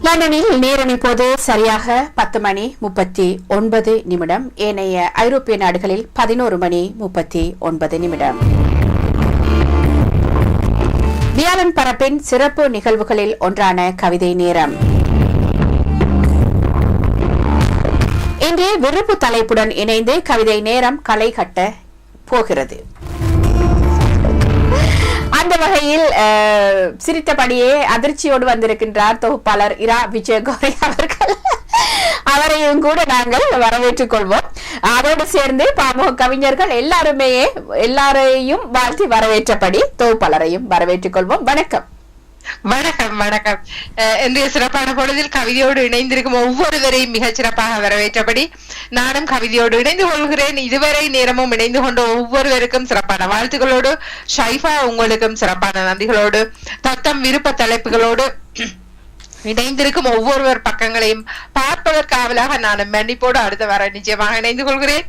லண்டனில் நேரம் இப்போது சரியாக 10:39. ஏனைய ஐரோப்பிய நாடுகளில் 11:39. வியாழன் பரப்பின் சிறப்பு நிகழ்வுகளில் ஒன்றான கவிதை நேரம். இன்று விருப்பு தலைப்புடன் இணைந்து கவிதை நேரம் களை கட்ட போகிறது. அந்த வகையில் சிரித்தபடியே அதிர்ச்சியோடு வந்திருக்கின்றார் தொகுப்பாளர் இரா விஜயகோரி அவர்கள். அவரையும் கூட நாங்கள் வரவேற்றுக் கொள்வோம். அதோடு சேர்ந்து பாமுக கவிஞர்கள் எல்லாரையும் வாழ்த்தி வரவேற்றபடி தொகுப்பாளரையும் வரவேற்றுக் கொள்வோம். வணக்கம். வணக்கம். வணக்கம். இன்றைய சிறப்பான பொழுதில் கவிதையோடு இணைந்திருக்கும் ஒவ்வொருவரையும் மிகச் சிறப்பாக வரவேற்றபடி நானும் கவிதையோடு இணைந்து கொள்கிறேன். இதுவரை நேரமும் இணைந்து கொண்ட ஒவ்வொருவருக்கும் சிறப்பான வாழ்த்துக்களோடு, ஷைஃபா உங்களுக்கும் சிறப்பான நன்றிகளோடு, தத்தம் விருப்ப தலைப்புகளோடு இணைந்திருக்கும் ஒவ்வொருவர் பக்கங்களையும் பார்ப்பதற்கு ஆவலாக நான் மன்னிப்போடு அடுத்த வாரம் நிச்சயமாக இணைந்து கொள்கிறேன்.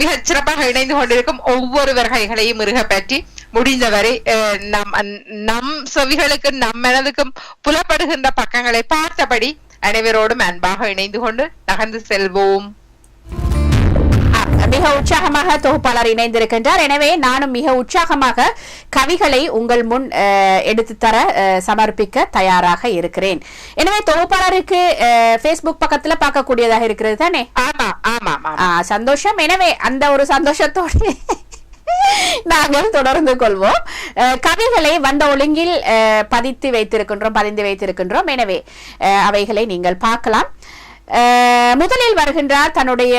மிக சிறப்பாக இணைந்து கொண்டிருக்கும் ஒவ்வொருவர் கைகளையும் மிருக பற்றி முடிந்தவரை நம் செவிகளுக்கு நம் மனதுக்கும் புலப்படுகின்ற பக்கங்களை பார்த்தபடி அனைவரோடும் அன்பாக இணைந்து கொண்டு நகர்ந்து செல்வோம். மிக உற்சாகமாக தொகுப்பாளர் இணைந்திருக்கின்றார். எனவே நானும் மிக உற்சாகமாக கவிகளை உங்கள் முன் எடுத்து தர சமர்ப்பிக்க தயாராக இருக்கிறேன். எனவே தொகுப்பாளருக்கு Facebook பக்கத்துல பார்க்கக்கூடியதாக இருக்கிறது தானே? ஆமா ஆமா. சந்தோஷம். எனவே அந்த ஒரு சந்தோஷத்தோடு நாங்கள் தொடர்ந்து கொள்வோம். கவிகளை வந்த ஒழுங்கில் பதிந்து வைத்திருக்கின்றோம். எனவே அவைகளை நீங்கள் பார்க்கலாம். முதலில் வருகின்றார் தன்னுடைய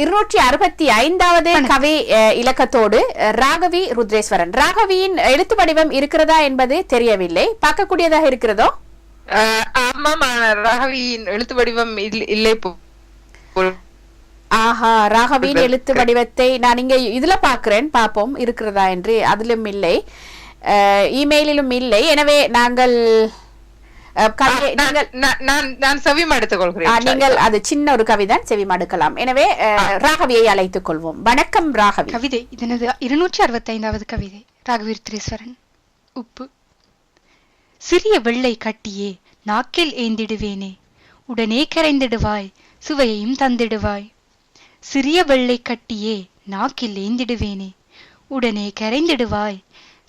265வது கவி இலக்கத்தோடு ராகவி ருத்ரேஸ்வரன். ராகவியின் எழுத்து வடிவம் இருக்கிறதா என்பது தெரியவில்லை. பார்க்கக்கூடியதாக இருக்கிறதோ? ஆமாம், ராகவியின் எழுத்து வடிவம் இல்லை. ஆஹா, ராகவியின் எழுத்து வடிவத்தை நான் இங்க இதுல பாக்குறேன். பாப்போம் இருக்கிறதா என்று. அதிலும் இல்லை, இமெயிலிலும் இல்லை. எனவே நாங்கள் நீங்கள் அது சின்ன ஒரு கவிதான் செவிமடுக்கலாம். எனவே ராகவியை அழைத்துக் கொள்வோம். வணக்கம் ராகவி. கவிதை இதனது 265வது கவிதை. ராகவி ருத்ரேஸ்வரன். உப்பு. சிறிய வெள்ளை கட்டியே நாக்கில் ஏந்திடுவேனே, உடனே கரைந்திடுவாய், சுவையையும் தந்திடுவாய். சிறிய வெள்ளை கட்டியே நாக்கில் ஏந்திடுவேனே, உடனே கரைந்திடுவாய்,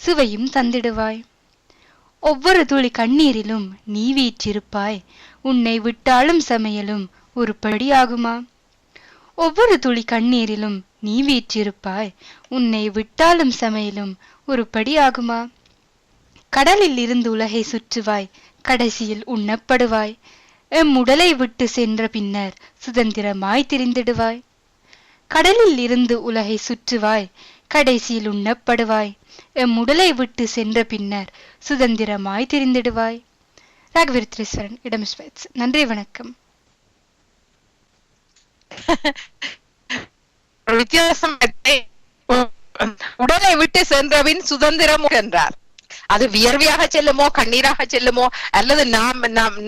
சுவையும் தந்திடுவாய். ஒவ்வொரு துளி கண்ணீரிலும் நீ வீற்றிருப்பாய், உன்னை விட்டாலும் சமையலும் ஒரு படியாகுமா? ஒவ்வொரு துளி கண்ணீரிலும் நீ வீற்றிருப்பாய், உன்னை விட்டாலும் சமையலும் ஒரு படியாகுமா? கடலில் இருந்து உலகை சுற்றுவாய், கடைசியில் உண்ணப்படுவாய். எம் உடலை விட்டு சென்ற பின்னர் சுதந்திரமாய் திரிந்திடுவாய். கடலில் இருந்து உலகை சுற்றுவாய், கடைசியில் உண்ணப்படுவாய். எம் உடலை விட்டு சென்ற பின்னர் சுதந்திரமாய் திரிந்திடுவாய். ராகவி ருத்ரேஸ்வரன், இடம் ஸ்பெட்ஸ். நன்றி, வணக்கம். வித்தியாசம். உடலை விட்டு சென்றபின் சுதந்திரம் என்றார். அது வியர்வையாக செல்லுமோ, கண்ணீராக செல்லுமோ, அல்லது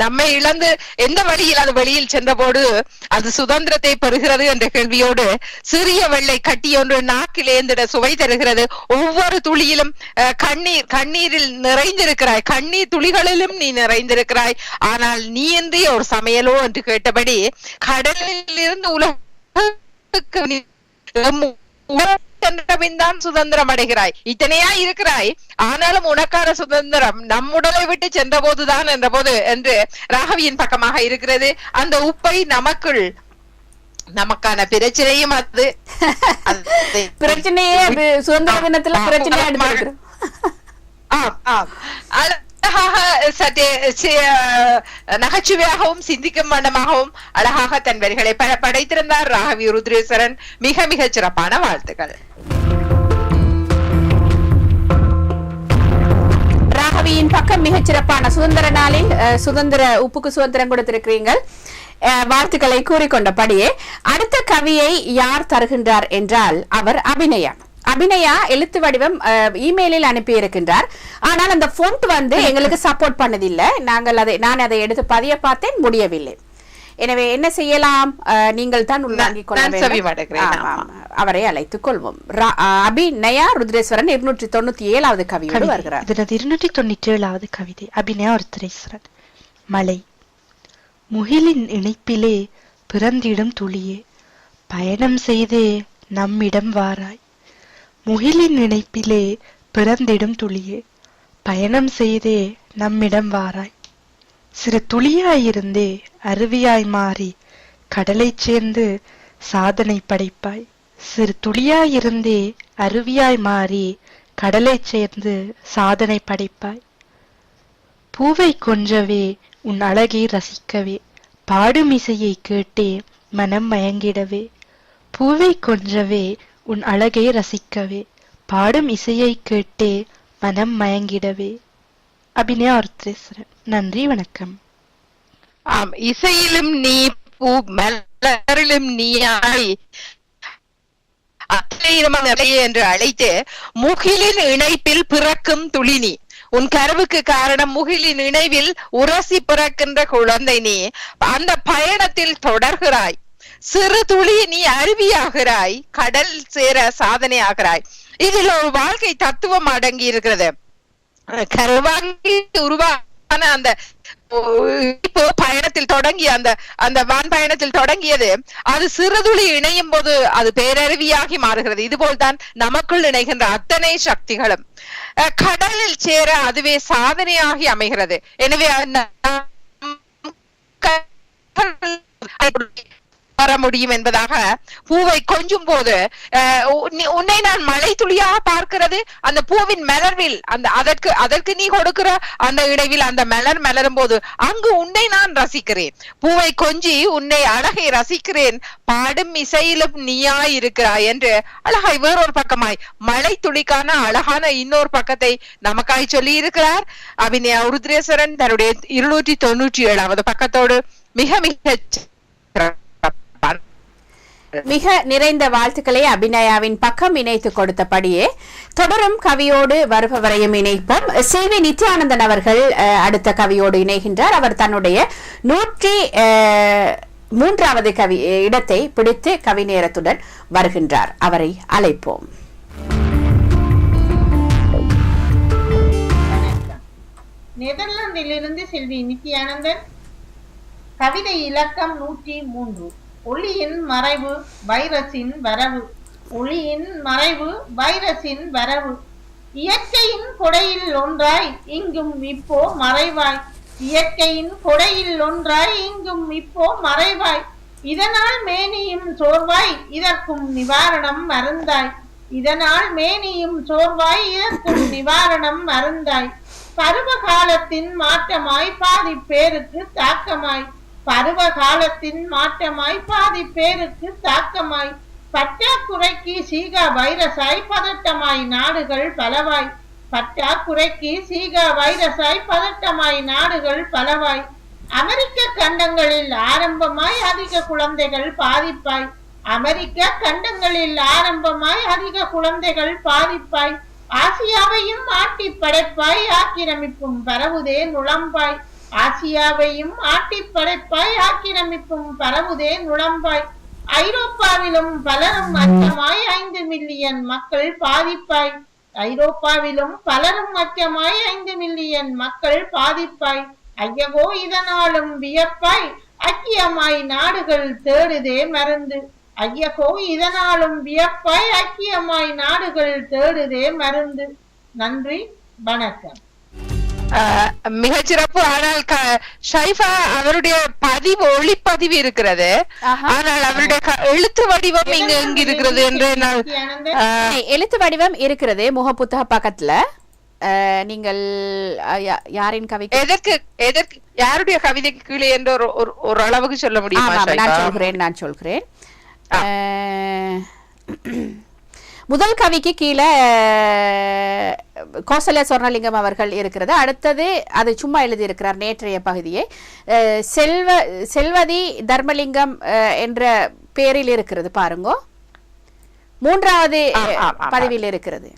நம்மை இழந்து எந்த வழியில் அது வெளியில் சென்றபோது அது சுதந்திரத்தை பெறுகிறது என்ற கேள்வியோடு, சிறிய வெள்ளை கட்டி ஒன்று நாக்கில் ஏந்திட சுவை தருகிறது. ஒவ்வொரு துளியிலும் கண்ணீரில் நிறைந்திருக்கிறாய், கண்ணீர் துளிகளிலும் நீ நிறைந்திருக்கிறாய். ஆனால் நீ இன்றி ஒரு சமையலோ என்று கேட்டபடி கடலில் இருந்து உலகுக்கு தான் சுதந்திரம் அடைகிறாய். இத்தனையா இருக்கிறாய், ஆனாலும் உனக்கான சுதந்திரம் நம் உடலை விட்டு சென்ற போதுதான் என்ற போது என்று ராகவியின் பக்கமாக இருக்கிறது. அந்த உப்பை நமக்கான பிரச்சனையும் அது பிரச்சனையே சுதந்திர தினத்துல பிரச்சனையா எடுத்து சற்றே நகைச்சுவையாகவும் சிந்திக்கும் வண்ணமாகவும் அழகாக தன் வரிகளை படைத்திருந்தார் ராகவி ருத்ரேஸ்வரன். மிக மிக சிறப்பான வாழ்த்துக்கள். ராகவியின் பக்கம் மிகச் சிறப்பான சுதந்திர நாளில் உப்புக்கு சுதந்திரம் கொடுத்திருக்கிறீர்கள். வாழ்த்துக்களை கூறிக்கொண்டபடியே அடுத்த கவியை யார் தருகின்றார் என்றால் அவர் அபிநயா எழுத்து வடிவம் இமெயிலில் அனுப்பி இருக்கின்றார். ஆனால் அந்த ஃபொண்ட் எங்களுக்கு சப்போர்ட் பண்ணதில்லை. நான் அதை எடுத்து பதிய பார்த்தேன், முடியவில்லை. எனவே என்ன செய்யலாம்? நீங்கள் தான் உள்வாங்கிக் கொள்ள வேண்டும். அவரை அழைத்துக் கொள்வோம். அபிநயா ருத்ரேஸ்வரன் 297வது கவியோடு வருகிறார். 297வது கவிதை அபிநயா ருத்ரேஸ்வரன். மலை. முகிலின் இணைப்பிலே பிறந்திடும் துளியே, பயணம் செய்தே நம்மிடம் வாராய். முகிலின் இணைப்பிலே பிறந்திடும் துளியே, பயணம் செய்தே நம்மிடம் வாராய். சிறு துளியாயிருந்தே அருவியாய் மாறி கடலைச் சேர்ந்து சாதனை படைப்பாய். சிறு துளியாயிருந்தே அருவியாய் மாறி கடலைச் சேர்ந்து சாதனை படைப்பாய். பூவை கொஞ்சவே உன் அழகை ரசிக்கவே, பாடும் இசையை கேட்டே மனம் மயங்கிடவே. பூவை கொஞ்சவே உன் அழகை ரசிக்கவே, பாடும் இசையை கேட்டே மனம் மயங்கிடவே. அபிநயா ருத்ரேஸ்வரன். நன்றி, வணக்கம். இசையிலும் நீ, பூ மலரிலும் நீயாய் என்று அழைத்து முகிலின் இணைப்பில் பிறக்கும் துளினி. உன் கருவுக்கு காரணம் முகிலின் இணைவில் உரசி பிறக்கின்ற குழந்தை நீ. அந்த பயணத்தில் தொடர்கிறாய். சிறு துளி நீ அருவியாகிறாய், கடல் சேர சாதனை ஆகிறாய். இதில் ஒரு வாழ்க்கை தத்துவம் அடங்கி இருக்கிறது. கருவாங்கி உருவான அந்த பயணத்தில் தொடங்கிய அந்த வான் பயணத்தில் தொடங்கியது, அது சிறுதுளி இணையும் போது அது பேரருவியாகி மாறுகிறது. இதுபோல்தான் நமக்குள் இணைகின்ற அத்தனை சக்திகளும் கடலில் சேர அதுவே சாதனையாகி அமைகிறது. எனவே வர முடியும் என்பதாக பூவை கொஞ்சும் போது உன்னை நான் மழை துளியாக பார்க்கிறது. அந்த பூவின் மலர்வில் அதற்கு நீ கொடுக்கிற அந்த இடைவில் அந்த மலரும் போது அங்கு உன்னை நான் ரசிக்கிறேன். பூவை கொஞ்சி உன்னை அழகை ரசிக்கிறேன், பாடும் இசையிலும் நீயாய் இருக்கிறாய் என்று அழகாய் வேறொரு பக்கமாய் மழை துளிக்கான அழகான இன்னொரு பக்கத்தை நமக்காய் சொல்லி இருக்கிறார் அபிநயா ருத்ரேஸ்வரன் தன்னுடைய 297வது பக்கத்தோடு. மிக மிக நிறைந்த வாழ்த்துக்களை அபிநயாவின் பக்கம் இணைத்து கொடுத்தபடியே தொடரும் கவியோடு வருபவரையும் இணைப்போம். சேவி நித்யானந்தன் அவர்கள் அடுத்த கவியோடு இணைகின்றார். அவர் தன்னுடைய 103வது கவி இடத்தை பிடித்து கவி நேரத்துடன் வருகின்றார். அவரை அழைப்போம். நெதர்லாந்திலிருந்து செல்வி நித்யானந்தன். கவிதை இலக்கம் 103. ஒளியின் மறைவு வைரஸின் வரவு. ஒளியின் மறைவு வைரஸின் வரவு. இயற்கையின் கொடையில் ஒன்றாய் இங்கும் இப்போ மறைவாய். இயற்கையின் கொடையில் ஒன்றாய் இங்கும் இப்போ மறைவாய். இதனால் மேனியும் சோர்வாய் இதற்கும் நிவாரணம் மருந்தாய். இதனால் மேனியும் சோர்வாய் இதற்கும் நிவாரணம் மருந்தாய். பருவ காலத்தின் மாற்றமாய் பாதி பேருக்கு தாக்கமாய். பருவ காலத்தின் மாற்றமாய் பாதி பேருக்கு தாக்கமாய். பற்றாக்குறைக்கு சீகா வைரஸாய் பதட்டமாய் நாடுகள் பலவாய். பற்றாக்குறைக்கு சீகா வைரஸாய் பதட்டமாய் நாடுகள் பலவாய். அமெரிக்க கண்டங்களில் ஆரம்பமாய் அதிக குழந்தைகள் பாதிப்பாய். அமெரிக்க கண்டங்களில் ஆரம்பமாய் அதிக குழந்தைகள் பாதிப்பாய். ஆசியாவையும் ஆட்டி படைப்பாய் ஆக்கிரமிப்பும் பரவுதே நுழம்பாய். ஆசியாவையும் ஆட்டி படைப்பாய் ஆக்கிரமிப்பும் பரவுதே நுழம்பாய். ஐரோப்பாவிலும் பலரும் அச்சமாய் 5 மில்லியன் மக்கள் பாதிப்பாய். ஐரோப்பாவிலும் பலரும் அச்சமாய் 5 மில்லியன் மக்கள் பாதிப்பாய். ஐயகோ இதனாலும் வியப்பாய் ஐக்கியமாய் நாடுகள் தேடுதே மருந்து. ஐயகோ இதனாலும் வியப்பாய் ஐக்கியமாய் நாடுகள் தேடுதே மருந்து. நன்றி, வணக்கம். மிகச்சிறப்பு. ஆனால் ஷைஃபா அவருடைய பதிவு ஒளிப்பதிவு இருக்கிறது, ஆனால் அவருடைய எழுத்து வடிவம் இங்க எங்க இருக்கிறது என்று எழுத்து வடிவம் இருக்கிறது முகப்புத்தக பக்கத்துல. நீங்கள் யாரின் கவிதை எதற்கு யாருடைய கவிதைக்கு கீழே என்று ஒரு அளவுக்கு சொல்ல முடியுமா? நான் சொல்கிறேன். முதல் கவிக்கு கீழே கோசல்யா சொர்ணலிங்கம் அவர்கள் இருக்கிறது. அடுத்தது அது சும்மா எழுதி இருக்கிறார் நேற்றைய பகுதியை. செல்வதி தர்மலிங்கம் என்ற பேரில் இருக்கிறது பாருங்க, 3வது பதிவில் இருக்கிறது.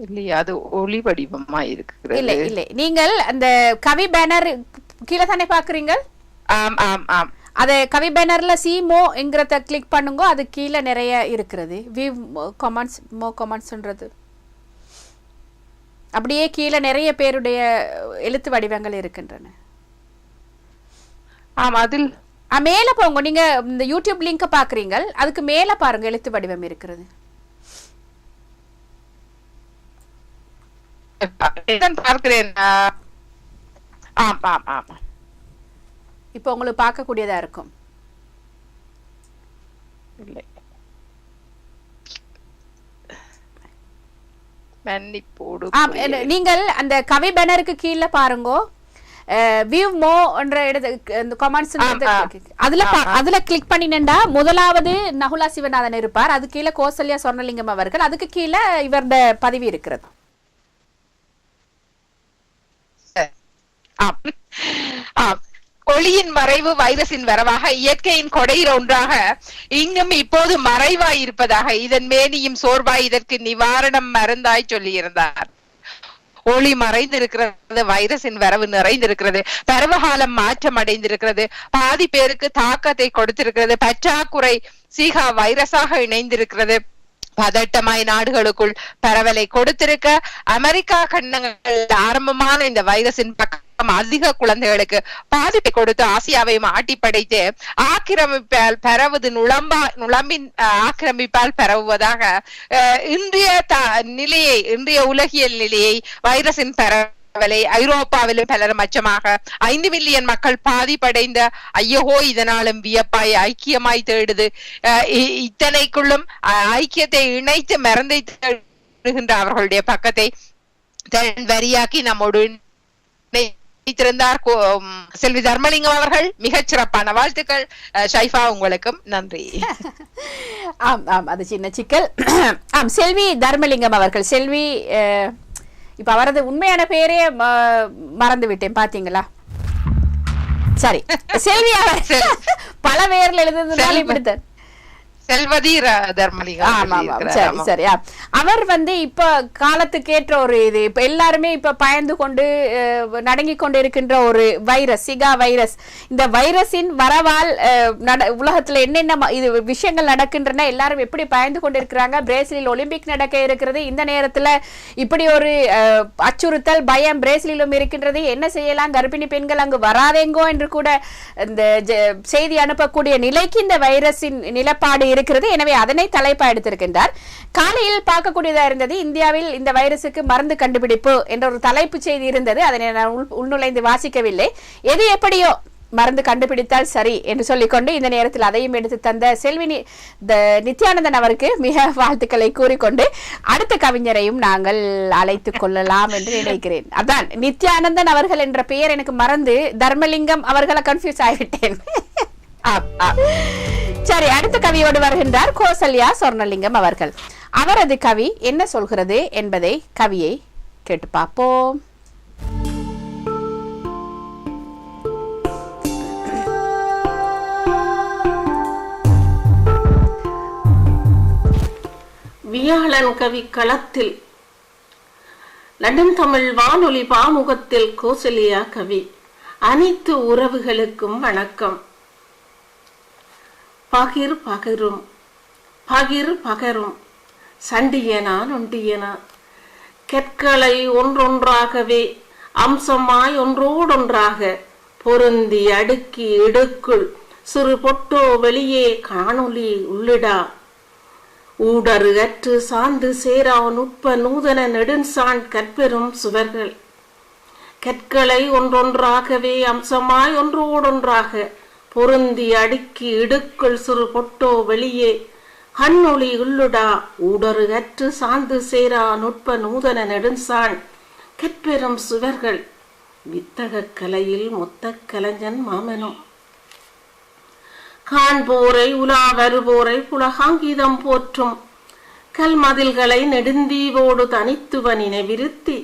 இல்லையா, அது ஒளி வடிவமா இருக்கிறது. இல்லை இல்லை, நீங்கள் அந்த கவி பேனர் கீழே தானே பாக்குறீங்க? ஆம் ஆம் ஆம். அது கவி பேனர்ல சி மோ என்கிறத கிளிக் பண்ணுங்க. அது கீழே நிறைய இருக்கிறது. விவ் கமெண்ட்ஸ், மோ கமெண்ட்ஸ்ன்றது அப்படியே கீழே நிறைய பேருடைய எழுத்து வடிவங்கள் இருக்கின்றன. ஆமா, அதில் மேல போங்க. நீங்க இந்த யூடியூப் லிங்க் பாக்குறீங்க, அதுக்கு மேல பாருங்க எழுத்து வடிவம் இருக்கிறது. பார்க்கிறேன். ஆம் ஆம் ஆம். இப்போ உங்களுக்கு பார்க்கக்கூடியதா இருக்கும். இல்லை, மன்னிப்போடு. நீங்கள் அந்த கவி பேனருக்கு கீழே பாருங்க, வியூ மோ என்ற இந்த கமெண்ட்ஸ் அதுல கிளிக் பண்ணினேன்டா முதலாவது நகுலா சிவநாதன் இருப்பார். அது கீழே கோசல்யா சொர்ணலிங்கம் அவர்கள், அதுக்கு கீழே இவருடைய பதிவு இருக்கிறது. ஒளியின் மறைவு வைரஸின் வரவாக, இயற்கையின் கொடையில் ஒன்றாக இங்கும் இப்போது மறைவாய் இருப்பதாக, இதன் மேனியும் சோர்வாய் இதற்கு நிவாரணம் மருந்தாய் சொல்லியிருந்தார். ஒளி மறைந்திருக்கிறது, வைரஸின் வரவு நிறைந்திருக்கிறது, பருவகாலம் மாற்றம் அடைந்திருக்கிறது, பாதி பேருக்கு தாக்கத்தை கொடுத்திருக்கிறது, பற்றாக்குறை சீகா வைரஸாக இணைந்திருக்கிறது, பதட்டமாய் நாடுகளுக்குள் பரவலை கொடுத்திருக்க, அமெரிக்கா கண்டங்கள் ஆரம்பமான இந்த வைரஸின் பக்கம் அதிக குழந்தைகளுக்கு பாதிப்பை கொடுத்து ஆசியாவையும் ஆட்டி படைத்து ஆக்கிரமிப்பால் பரவுது, நுழம்பின் ஆக்கிரமிப்பால் பரவுவதாக இன்றைய உலகியல் நிலையை, வைரஸின் பரவலை ஐரோப்பாவிலும் பலரும் அச்சமாக 5 மில்லியன் மக்கள் பாதிப்படைந்த ஐயோ இதனாலும் வியப்பாய் ஐக்கியமாய் தேடுது. இத்தனைக்குள்ளும் ஐக்கியத்தை இணைத்து மறந்தை தேடுகின்ற அவர்களுடைய பக்கத்தை வரியாக்கி நம்மோடு செல்வி தர்மலிங்கம் அவர்கள் மிகச் சிறப்பான வாழ்த்துக்கள். ஷைஃபா, உங்களுக்கும் நன்றி. ஆம் ஆம், அது சின்ன சிக்கல். ஆம், செல்வி தர்மலிங்கம் அவர்கள். செல்வி, இப்ப அவரது உண்மையான பேரே மறந்து விட்டேன், பாத்தீங்களா? சரி, செல்வி அவர் பல பேர்ல எழுதுறதுனால இப்படித்தான். செல்வதி தர்மலிங்கம். சரி சரி. அவர் இப்ப காலத்துக்கேற்ற ஒரு இது, இப்ப எல்லாருமே இப்ப பயந்து கொண்டு நடுங்கி கொண்டு இருக்கின்ற ஒரு வைரஸ், சிகா வைரஸ். இந்த வைரஸின் வரவால் உலகத்துல என்னென்ன இது விஷயங்கள் நடக்கின்றன, எல்லாரும் எப்படி பயந்து கொண்டு இருக்கிறாங்க. பிரேசிலில் ஒலிம்பிக் நடக்க இருக்கிறது, இந்த நேரத்துல இப்படி ஒரு அச்சுறுத்தல் பயம் பிரேசிலும் இருக்கின்றது. என்ன செய்யலாம், கர்ப்பிணி பெண்கள் அங்கு வராதேங்கோ என்று கூட இந்த செய்தி அனுப்பக்கூடிய நிலைக்கு இந்த வைரஸின் நிலப்பாடு இருக்கிறது. எனவே அதனை தலைப்பா எடுத்திருக்கின்றார். காலையில் பார்க்கக்கூடியதா இருந்தது, இந்தியாவில் இந்த வைரசுக்கு மருந்து கண்டுபிடிப்பு என்ற ஒரு தலைப்பு செய்தி இருந்தது. அதனை நான் உள்நுழைந்து வாசிக்கவில்லை. எது எப்படியோ மருந்து கண்டுபிடித்தால் சரி என்று சொல்லிக்கொண்டு இந்த நேரத்தில் அதையும் எடுத்து தந்த செல்வி நித்யானந்தன் அவருக்கு மிக வாழ்த்துக்களை கூறிக்கொண்டு அடுத்த கவிஞரையும் நாங்கள் அழைத்துக் கொள்ளலாம் என்று நினைக்கிறேன். அதான் நித்யானந்தன் அவர்கள் என்ற பெயர் எனக்கு மறந்து தர்மலிங்கம் அவர்களை கன்ஃபியூஸ் ஆகிவிட்டேன். சரி, அடுத்த கவியோடு வருகின்றார் கோசல்யா சொர்ணலிங்கம் அவர்கள். அவரது கவி என்ன சொல்கிறது என்பதை கவியை கேட்டு பார்ப்போம். வியாழன் கவி களத்தில் நடுந்தமிழ் வானொலி பாமுகத்தில் கோசல்யா கவி. அனைத்து உறவுகளுக்கும் வணக்கம். பகிர் பகரும் பகிர் பகரும் சண்டியனா நொண்டியனா கற்களை ஒன்றொன்றாகவே அம்சமாய் ஒன்றோடொன்றாக பொருந்தி அடுக்கி இடுக்குள் சிறு பொட்டோ வெளியே காணொலி உள்ளிடா ஊடறு அற்று சார்ந்து சேரா நுட்ப நூதன நெடுஞ்சான் கற்பெரும் சுவர்கள் கற்களை ஒன்றொன்றாகவே அம்சமாய் ஒன்றோடொன்றாக பொருந்தி அடுக்கி இடுக்குள் சிறு பொட்டோ வெளியே கண்ணொளி உள்ளுடா ஊடறு அற்று சார்ந்து சேரா நுட்ப நூதன நெடுஞ்சான் கற்பெரும் சுவர்கள் வித்தக கலையில் மொத்த கலைஞன் மாமனும் காண்போரை உலா வருவோரை புலகாங்கீதம் போற்றும் கல்மதில்களை நெடுந்தீவோடு தனித்துவனினை விருத்தி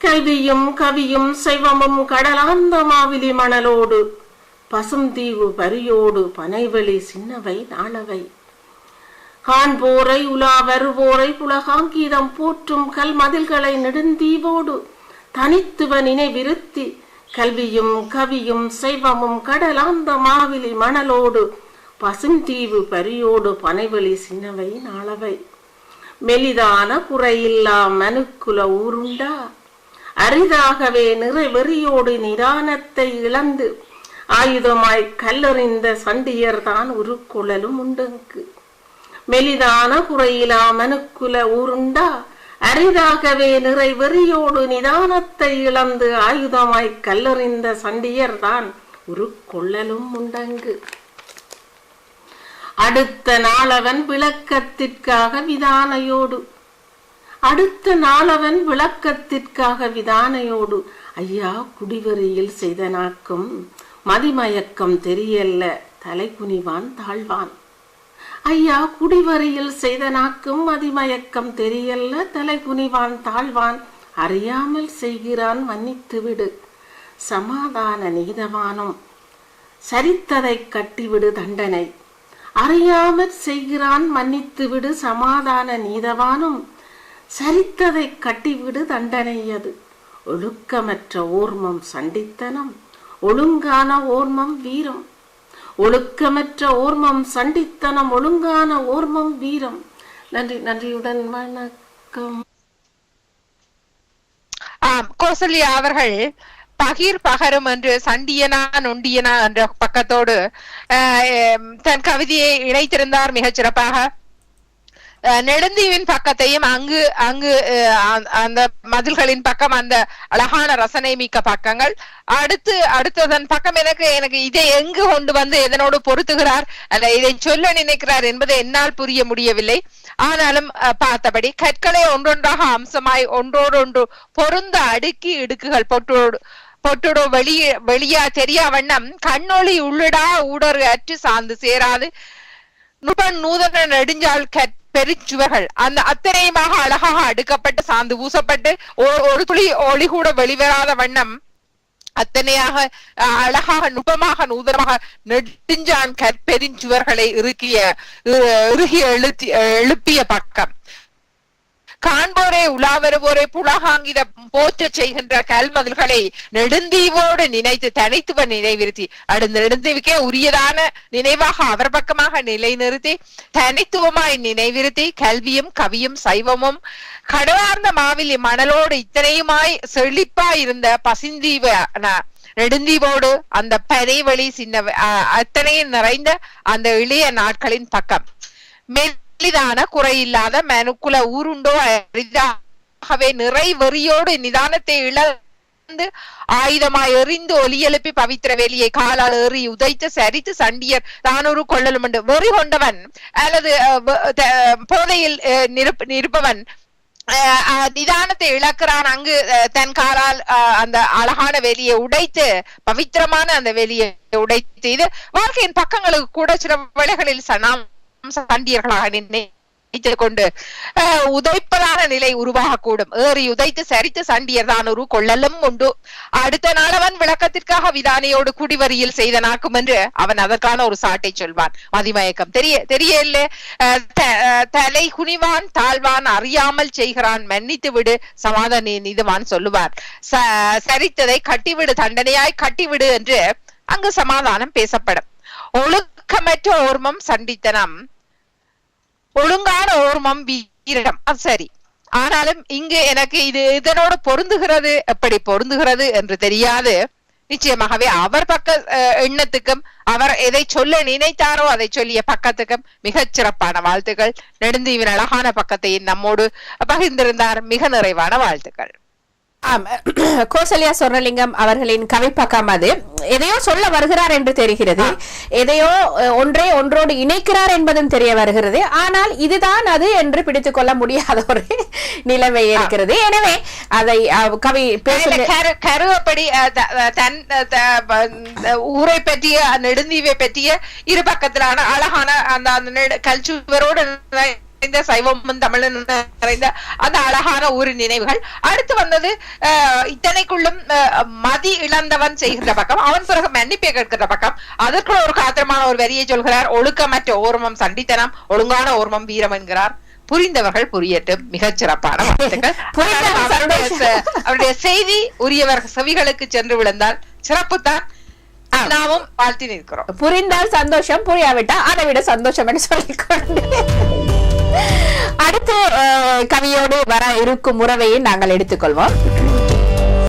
கல்வியும் கவியும் சைவமும் கடலாந்த மாவிலி மணலோடு பசுந்தீவு பரியோடு பனைவெளி சின்னவை நாளவை காண்போரை உலா வருவோரை புலகாங்கீதம் போற்றும் கல்மதில்களை நெடுந்தீவோடு தனித்துவ நினைவிருத்தி கல்வியும் கவியும் செய்வமும் கடலாந்த மாவிலி மணலோடு பசுந்தீவு பரியோடு பனைவெளி சின்னவை நாளவை மெலிதான குறையில்லா மனுக்குல ஊருண்டா அரிதாகவே நிறைவெறியோடு நிதானத்தை இழந்து ஆயுதமாய் கல்லறிந்த சண்டியர் தான் உருக்குழலும் உண்டங்கு மெலிதான குறையிலா மனுக்குல ஊருண்டா அரிதாகவே நிறைவெறியோடு நிதானத்தை இழந்து ஆயுதமாய் கல்லறிந்த சண்டியர் தான் உருக்கொள்ளலும் உண்டங்கு அடுத்த நாளவன் விளக்கத்திற்காக விதானையோடு ஐயா குடிவெறியில் செய்த நாக்கும் மதிமயக்கம் தெரியல்ல தலைகுனிவான் தாழ்வான் ஐயா குடிவரியில் செய்த நாக்கும் மதிமயக்கம் தெரியல்ல தலைகுனிவான் தாழ்வான் அறியாமல் செய்கிறான் மன்னித்து விடு சமாதான நீதவானும் சரித்ததை கட்டிவிடு தண்டனை அறியாமல் செய்கிறான் மன்னித்து விடு சமாதான நீதவானும் சரித்ததை கட்டிவிடு தண்டனை அது ஒழுக்கமற்ற ஓர்மம் சண்டித்தனம் ஒழுங்கான ஓர்மம் வீரம் ஒழுக்கமற்ற ஓர்மம் சண்டித்தனம் ஒழுங்கான ஓர்மம் வீரம். நன்றியுடன் வணக்கம். கௌசல்யா அவர்கள் பகிர் பகரும் என்று சண்டியனா நொண்டியனா என்ற பக்கத்தோடு தன் கவிதையை இணைத்திருந்தார் மிகச் சிறப்பாக. நெடுந்தீவின் பக்கத்தையும் அங்கு அந்த மதில்களின் பக்கம் அந்த அழகான ரசனை மிக்க பக்கங்கள், அடுத்ததன் பக்கம் எனக்கு இதை எங்கு கொண்டு வந்து எதனோடு பொருத்துகிறார் அல்ல இதை சொல்ல நினைக்கிறார் என்பதை என்னால் புரிய முடியவில்லை. ஆனாலும் பார்த்தபடி கற்களை ஒன்றொன்றாக அம்சமாய் ஒன்றோடொன்று பொருந்த அடுக்கி இடுக்குகள் பொட்டோடு வெளியா தெரியா வண்ணம் கண்ணொளி உள்ளிடா ஊடறு அற்று சார்ந்து சேராது நூதன நெடுஞ்சால் பெருச்சுவர்கள் அந்த அத்தனையுமாக அழகாக அடுக்கப்பட்டு சார்ந்து பூசப்பட்டு ஒரு துளி ஒளி கூட வெளிவராத வண்ணம் அத்தனையாக அழகாக நுட்பமாக நூதனமாக நெடுஞ்சான் பெருஞ்சுவர்களை இறுகிய எழுப்பிய பக்கம் காண்போரே உலாவருவோரே புலகாங்கித போற்ற செய்கின்ற கல்மதில்களை நெடுந்தீவோடு நினைத்து தனித்துவ நினைவிருத்தி நெடுந்தீவுக்கே உரியதான நினைவாக அவர் பக்கமாக நிலைநிறுத்தி தனித்துவமாய் நினைவிருத்தி கல்வியும் கவியும் சைவமும் கடவார்ந்த மாவிலி மணலோடு இத்தனையுமாய் செழிப்பாய் இருந்த பசிந்தீவு நெடுந்தீவோடு அந்த பனைவழி சின்ன அத்தனையும் நிறைந்த அந்த இளைய நாட்களின் பக்கம் மெலிதான குறையில்லாத மனுக்குல ஊருண்டோ அரிதாகவே நிறைவெறியோடு நிதானத்தை இழந்து ஆயுதமாய் எறிந்து ஒலி எழுப்பி பவித்திர வேலியை காலால் ஏறி உதைத்து சரித்து சண்டியர் தானொரு கொள்ளலும் உண்டு. வெறி கொண்டவன் அல்லது போதையில் நிற்பவன் நிதானத்தை இழக்கிறான். அங்கு தன் காலால் அந்த அழகான வேலியை உடைத்து பவித்திரமான அந்த வேலியை உடைத்து இது வாழ்க்கையின் பக்கங்களுக்கு கூட சில வேளைகளில் சண்டியர்களாக நினைத்துக் கொண்டு உதைப்பதான நிலை உருவாகக்கூடும். ஏறி உதைத்து சரித்து சண்டியர் தான் ஒரு கொள்ளலும் உண்டு. அடுத்த நாளவன் விளக்கத்திற்காக விதானையோடு குடிவரியில் செய்த நாக்கும் என்று அவன் அதற்கான ஒரு சாட்டை சொல்வான். மதிமயக்கம் தெரியல தலை குனிவான் தாழ்வான் அறியாமல் செய்கிறான் மன்னித்து விடு சமாதான நீதிவான் சொல்லுவார். சரித்ததை கட்டிவிடு தண்டனையாய் கட்டிவிடு என்று அங்கு சமாதானம் பேசப்படும். ஒழுக்கமற்ற ஓர்மம் சண்டித்தனம் ஒழுங்கான ஓர்மம் வீரம். சரி, ஆனாலும் இங்கு எனக்கு இது இதனோடு பொருந்துகிறது எப்படி பொருந்துகிறது என்று தெரியாது. நிச்சயமாகவே அவர் பக்க எண்ணத்துக்கும் அவர் எதை சொல்ல நினைத்தாரோ அதை சொல்லிய பக்கத்துக்கும் மிகச் சிறப்பான வாழ்த்துக்கள். நெடுந்தீவின் அழகான பக்கத்தை நம்மோடு பகிர்ந்திருந்தார். மிக நிறைவான வாழ்த்துக்கள். கோசல்யா சொர்ணலிங்கம் அவர்களின் கவிப்பக்கம் அது எதையோ சொல்ல வருகிறார் என்று தெரிகிறது, எதையோ ஒன்றோடு இணைக்கிறார் என்பதும் தெரிய வருகிறது. ஆனால் இதுதான் அது என்று பிடித்துக் கொள்ள முடியாத ஒரு நிலைமை இருக்கிறது. எனவே அதை கவி கருவப்படி தன் ஊரை பற்றிய நெடுந்தீவை பற்றிய இரு பக்கத்திலான அழகான அந்த கல்ச்சுவரோடு இந்த சைவமும் தமிழும் நிறைந்த அந்த அழகான ஊரின் நினைவுகள். அடுத்து வந்தது இத்தனைக்குள்ளும் மதி இழந்தவன் செய்கின்ற பக்கம், அவன் பிறகு மன்னிப்பை கேட்கிற பக்கம். அதற்குள்ள ஒரு காத்திரமான ஒரு வரியை சொல்கிறார். ஒழுக்கமற்ற ஓர்மம் சண்டித்தனம் ஒழுங்கான ஓர்மம் வீரம் என்கிறார். புரிந்தவர்கள் புரியட்டும். மிகச் சிறப்பான வாழ்த்துக்கள். அவருடைய செய்தி உரியவர் செவிகளுக்கு சென்று விழுந்தால் சிறப்பு தான். நாமும் வாழ்த்தி நிற்கிறோம். புரிந்தால் சந்தோஷம், புரியாவிட்டா அதை விட சந்தோஷம் என்று சொல்லிக்கொண்டு அடுத்து கவியோடு வர இருக்கும் உறவையை நாங்கள் எடுத்துக்கொள்வோம்.